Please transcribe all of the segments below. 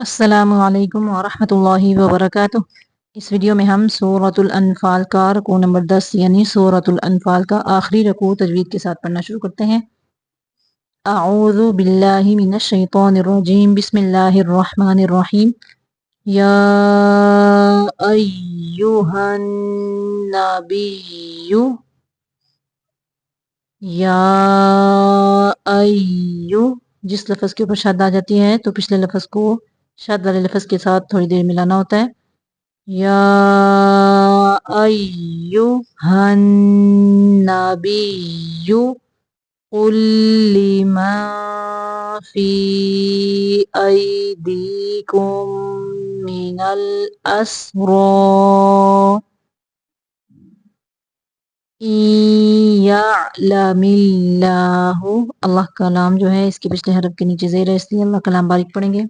السلام علیکم ورحمۃ اللہ وبرکاتہ۔ اس ویڈیو میں ہم سورۃ الانفال کا رکوع نمبر 10 یعنی سورۃ الانفال کا آخری رکوع تجوید کے ساتھ پڑھنا شروع کرتے ہیں۔ اعوذ باللہ من الشیطان الرجیم، بسم اللہ الرحمن الرحیم۔ یا ایہا النبی، یا ایو، جس لفظ کے اوپر شد آ جاتی ہے تو پچھلے لفظ کو شد والے لفظ کے ساتھ تھوڑی دیر ملانا ہوتا ہے۔ یا ایہا النبی قل لمن فی ایدیکم من الاسری یعلم اللہ، اللہ کا لام جو ہے اس کے پچھلے حرف کے نیچے زیر ہے، اس لیے اللہ کا لام باریک پڑھیں گے۔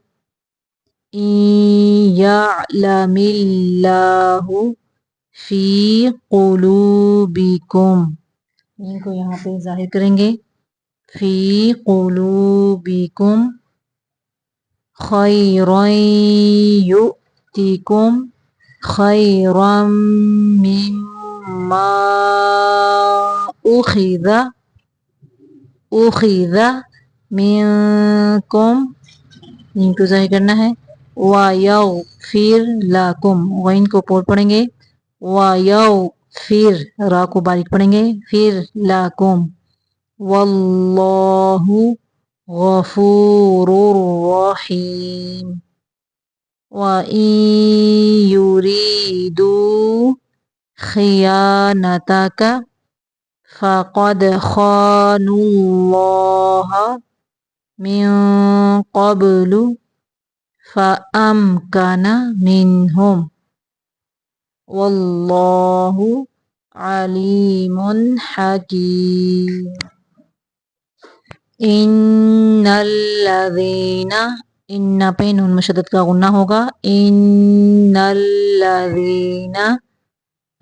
یعلم اللہ فی قلوبکم، ان کو یہاں پہ ظاہر کریں گے، فی قلوبکم خیرا یؤتکم خیرا مما اخذ منکم، ان کو ظاہر کرنا ہے، وَيَغْفِرْ لَكُمْ، غین کو پور پڑھیں گے، وَيَغْفِرْ، را کو باریک پڑھیں گے، فِرْ لَكُمْ، وَاللَّهُ غَفُورٌ رَحِيمٌ۔ وَإِن يُرِيدُوا خِيَانَتَكَ فَقَدْ خَانُوا اللَّهَ مِن قَبْلُ فَأَمْكَنَ مِنْهُمْ، وَاللَّهُ عَلِيمٌ حَكِيمٌ۔ ان الذین، ان پہ نون مشدد کا غنہ ہوگا، ان الذین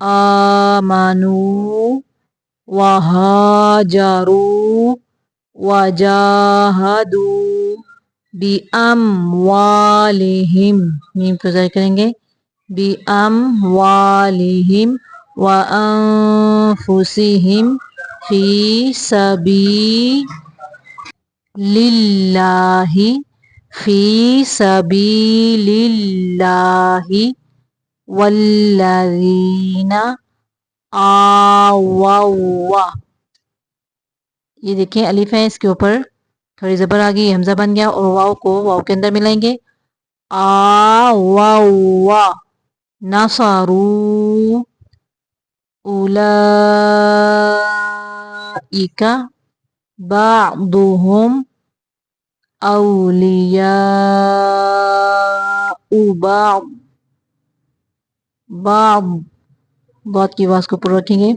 آمنوا وہاجروا وجاہدوا بِأَمْوَالِهِمْ، میم کو ظاہر کریں گے، بِأَمْوَالِهِمْ وَأَنفُسِهِمْ فِي سَبِيلِ اللَّهِ، فِي سَبِيلِ اللَّهِ، وَالَّذِينَ آووا، یہ دیکھیں الف ہے، اس کے اوپر تھوڑی زبر آ گئی، حمزہ بن گیا، اور واو کو واو کے اندر ملائیں گے، آوا نصروا اولئک بعضهم اولیاء بعض، بعض بات کی آواز کو پر رکھیں گے،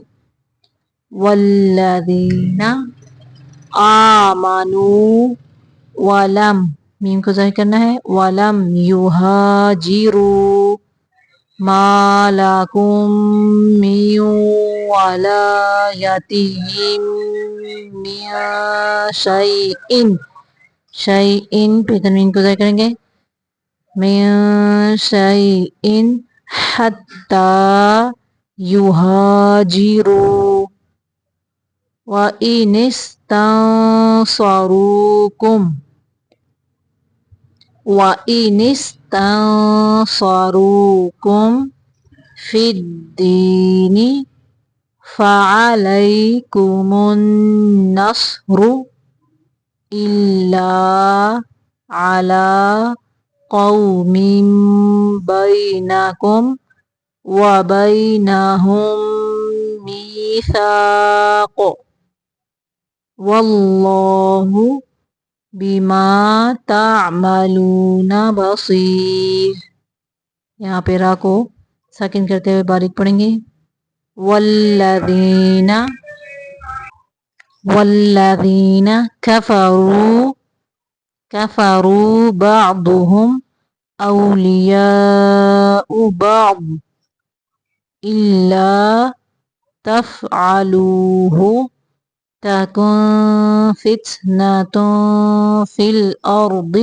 والذین آمنوا ولم، میم کو ظاہر کرنا ہے، ولم یہاجروا ما لکم من ولایتہم من شیء، شیء پہ تنوین کو ظاہر کریں گے، من شیء حتی یہاجروا، وَإِنِ اسْتَنصَرُوكُمْ، وَإِنِ اسْتَنصَرُوكُمْ فِي الدِّينِ فَعَلَيْكُمُ النَّصْرُ إِلَّا عَلَى قَوْمٍ بَيْنَكُمْ وَبَيْنَهُم مِّيثَاقٌ، واللہ بما تعملون بصیر، یہاں پہ را کو ساکن کرتے ہوئے باریک پڑھیں گے، والذین، والذین کفروا، کفروا بعضهم اولیاء بعض الا تفعلوه تکن فتنة فی الارض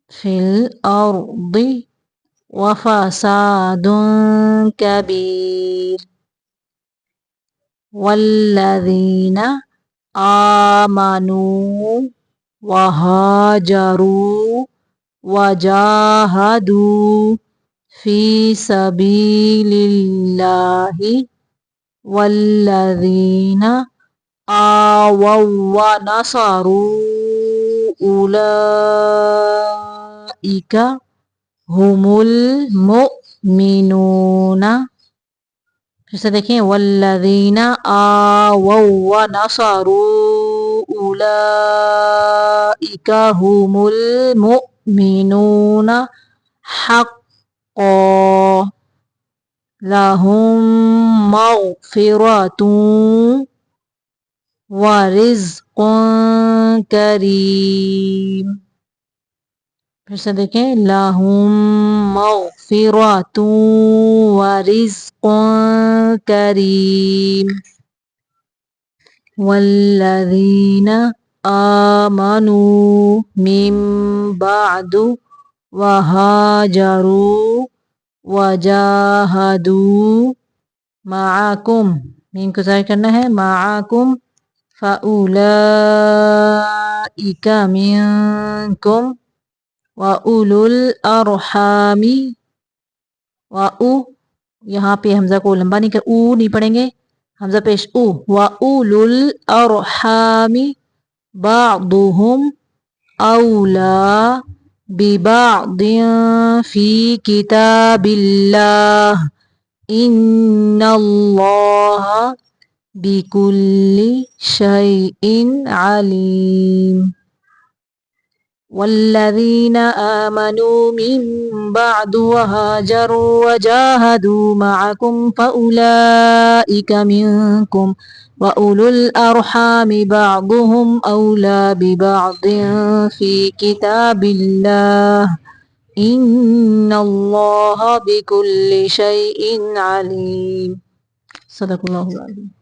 في الأرض وفساد كبير والذين آمنوا وهاجروا وجاهدوا في سبيل الله والذين آووا ونصروا أولئك هم المؤمنون. پھر سے دیکھیں والذین آووا ونصروا اولئک هم المؤمنون حقا لهم مغفرۃ ورزق کریم. پھر سے دیکھیں لهم مغفرۃ ورزق کریم والذین آمنوا من بعد وهاجروا وجاهدوا معکم، میم کو ظاہر کرنا ہے معکم، فأولئک منکم وَأُولُو الْأَرْحَامِ یہاں پہ حمزہ کو لمبا نہیں او نہیں پڑھیں گے، حمزہ پیش او. وَأُولُو الْأَرْحَامِ بَعْضُهُمْ أَوْلَى بِبَعْضٍ فِي كِتَابِ اللَّهِ إِنَّ اللَّهَ بِكُلِّ شَيْءٍ عَلِيمٌ. والذین آمنوا من بعد وهاجروا وجاهدوا معكم فأولئك منكم وأولو الأرحام بعضهم أولى ببعض في كتاب الله إن الله بكل شيء عليم. صدق الله العظيم.